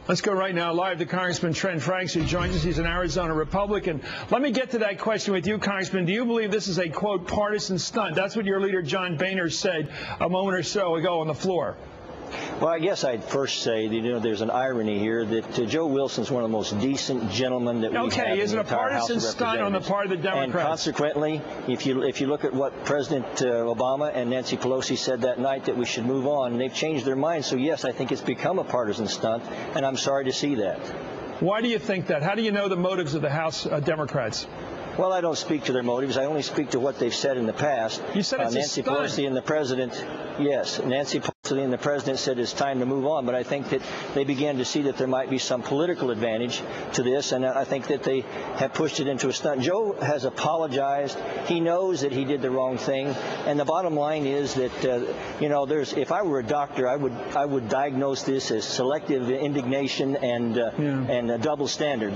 Let's go right now live to Congressman Trent Franks, who joins us. He's an Arizona Republican. Let me get to that question with you, Congressman. Do you believe this is a, quote, partisan stunt? That's what your leader, John Boehner, said a moment or so ago on the floor. Well, I guess I'd first say that, there's an irony here that Joe Wilson's one of the most decent gentlemen that we have in the entire House of Representatives. Okay, is it a partisan stunt on the part of the Democrats? And consequently, if you look at what President Obama and Nancy Pelosi said that night, that we should move on, and they've changed their minds. So, yes, I think it's become a partisan stunt, and I'm sorry to see that. Why do you think that? How do you know the motives of the House Democrats? Well, I don't speak to their motives. I only speak to what they've said in the past. You said it's Nancy a stunt. Pelosi and the president, yes, Nancy Pelosi and the president said it's time to move on. But I think that they began to see that there might be some political advantage to this, and I think that they have pushed it into a stunt. Joe has apologized. He knows that he did the wrong thing, and the bottom line is that if I were a doctor, I would diagnose this as selective indignation and a double standard.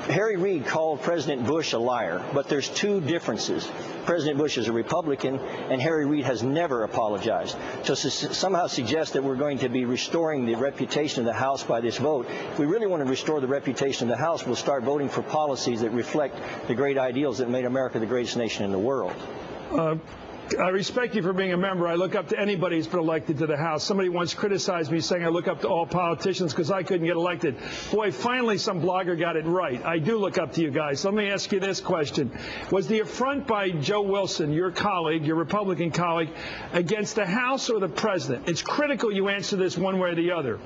Harry Reid called President Bush a liar, but there's two differences. President Bush is a Republican, and Harry Reid has never apologized. So to somehow suggest that we're going to be restoring the reputation of the House by this vote, if we really want to restore the reputation of the House, we'll start voting for policies that reflect the great ideals that made America the greatest nation in the world. I respect you for being a member. I look up to anybody who's been elected to the House. Somebody once criticized me saying I look up to all politicians because I couldn't get elected. Boy, finally some blogger got it right. I do look up to you guys. So let me ask you this question. Was the affront by Joe Wilson, your colleague, your Republican colleague, against the House or the President? It's critical you answer this one way or the other.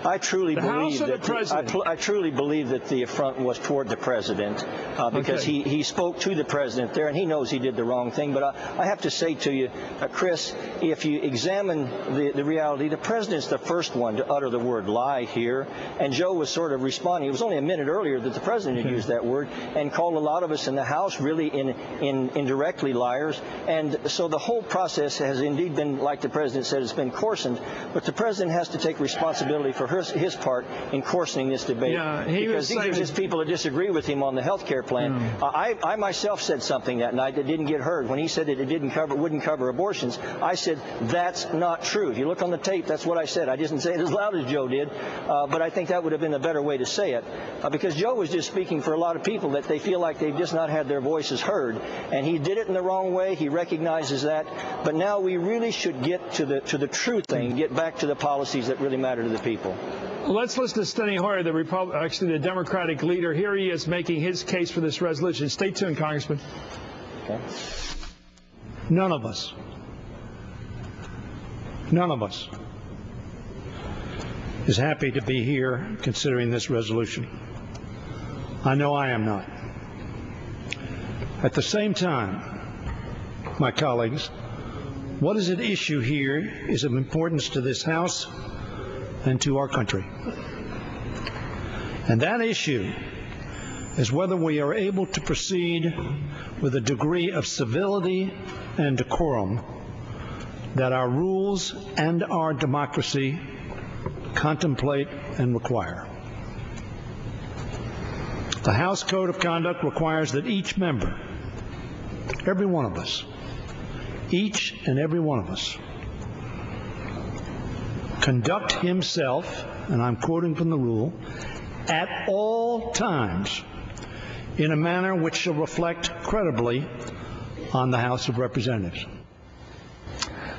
I truly believe that the affront was toward the president because he spoke to the president there, and he knows he did the wrong thing. But I have to say to you, Chris, if you examine the reality, the president's the first one to utter the word lie here, and Joe was sort of responding. It was only a minute earlier that the president had used that word and called a lot of us in the House really indirectly liars. And so the whole process has indeed been, like the president said, it's been coarsened. But the president has to take responsibility for his part in coarsening this debate, because these are just people that disagree with him on the health care plan. I myself said something that night that didn't get heard. When he said that it wouldn't cover abortions, I said that's not true. If you look on the tape, that's what I said. I didn't say it as loud as Joe did, but I think that would have been a better way to say it, because Joe was just speaking for a lot of people that they feel like they've just not had their voices heard, and he did it in the wrong way. He recognizes that, but now we really should get to the true thing, get back to the policies that really matter to the people. Let's listen to Steny Hoyer, the Democratic leader. Here he is making his case for this resolution. Stay tuned, Congressman. Okay. None of us is happy to be here considering this resolution. I know I am not. At the same time, my colleagues, what is at issue here is of importance to this House and to our country. And that issue is whether we are able to proceed with a degree of civility and decorum that our rules and our democracy contemplate and require. The House Code of Conduct requires that each member, every one of us, each and every one of us, conduct himself, and I'm quoting from the rule, at all times in a manner which shall reflect credibly on the House of Representatives.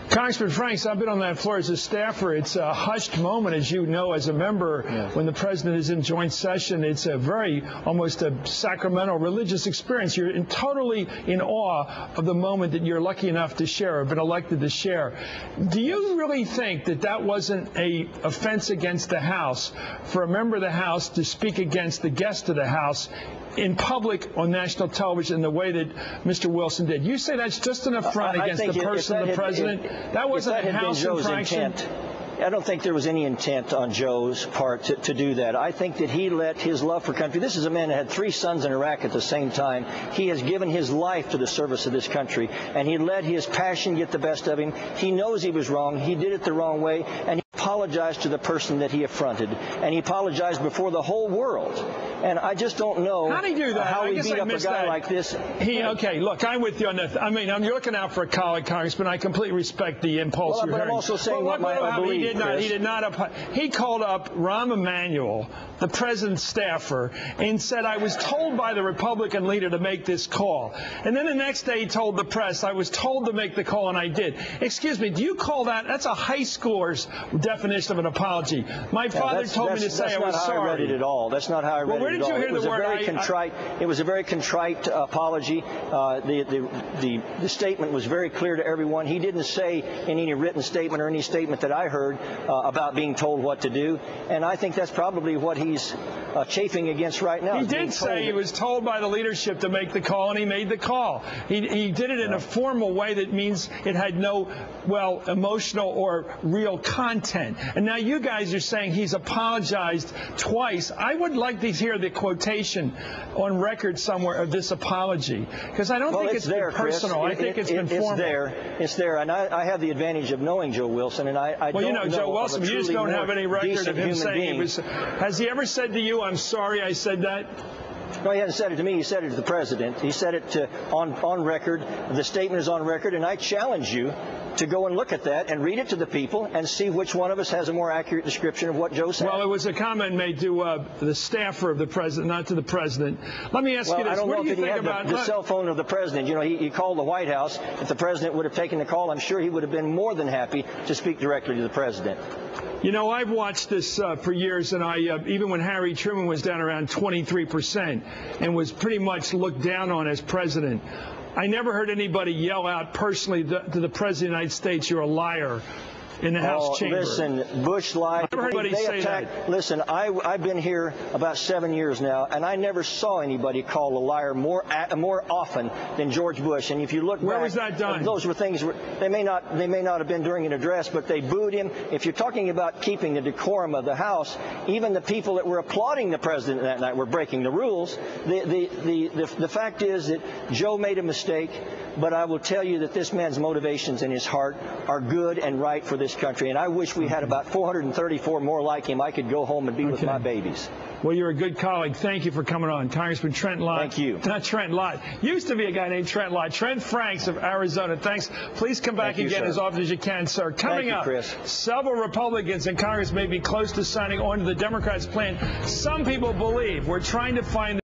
Congressman Franks, I've been on that floor as a staffer. It's a hushed moment, as you know, as a member. When the president is in joint session. It's a almost a sacramental religious experience. You're totally in awe of the moment that you're lucky enough to share, or been elected to share. Do you really think that that wasn't an offense against the House for a member of the House to speak against the guest of the House in public on national television the way that Mr. Wilson did? You say that's just an affront against the person of the president? That wasn't a House infraction? I don't think there was any intent on Joe's part to do that. I think that he let his love for country. This is a man that had 3 sons in Iraq at the same time. He has given his life to the service of this country, and he let his passion get the best of him. He knows he was wrong. He did it the wrong way, and he apologized to the person that he affronted, and he apologized before the whole world. And I just don't know how do you do that? How he beat up a guy like this. Okay, look, I'm with you on that. I mean, I'm looking out for a colleague, Congressman. I completely respect the impulse you're but hearing. I'm also saying what I believe, he did not. He called up Rahm Emanuel, the president's staffer, and said, I was told by the Republican leader to make this call. And then the next day he told the press, I was told to make the call, and I did. Excuse me, do you call that? That's a high schooler's definition of an apology. My father told me to say I was sorry. That's not how I read it at all. That's not how I read it at all. Where did you hear the word? It was a very contrite apology. The statement was very clear to everyone. He didn't say in any written statement or any statement that I heard about being told what to do. And I think that's probably what he's chafing against right now. He did say he was told by the leadership to make the call, and he made the call. He did it in a formal way that means it had no, well, emotional or real content. And now you guys are saying he's apologized twice. I would like to hear the quotation on record somewhere of this apology, because I don't think it's there, personal. Chris. I think it's been formal. It's there, and I have the advantage of knowing Joe Wilson, and I well, don't you know Joe Wilson, but you just don't have any record of him saying he was. Has he ever said to you, I'm sorry I said that? No, he hasn't said it to me. He said it to the president. He said it on record. The statement is on record, and I challenge you to go and look at that and read it to the people and see which one of us has a more accurate description of what Joe said. Well, it was a comment made to the staffer of the president, not to the president. Let me ask you this. I don't what know do you if he think had about the cell phone of the president. You know, he called the White House. If the president would have taken the call, I'm sure he would have been more than happy to speak directly to the president. You know, I've watched this for years, and even when Harry Truman was down around 23% and was pretty much looked down on as president, I never heard anybody yell out personally to the President of the United States, you're a liar, in the House chamber. Listen, Bush lied. I never heard anybody say that. Listen, I've been here about 7 years now, and I never saw anybody called a liar more often than George Bush. And if you look where back, was that done? Those were things. They may not have been during an address, but they booed him. If you're talking about keeping the decorum of the House, even the people that were applauding the president that night were breaking the rules. The fact is that Joe made a mistake, but I will tell you that this man's motivations in his heart are good and right for this country, and I wish we had about 434 more like him. I could go home and be with my babies. Well, you're a good colleague. Thank you for coming on. Congressman Trent Lott. Thank you. Not Trent Lott. Used to be a guy named Trent Lott. Trent Franks of Arizona. Thanks. Please come back again as often as you can, sir. Coming up, Chris. Several Republicans in Congress may be close to signing on to the Democrats' plan. Some people believe we're trying to find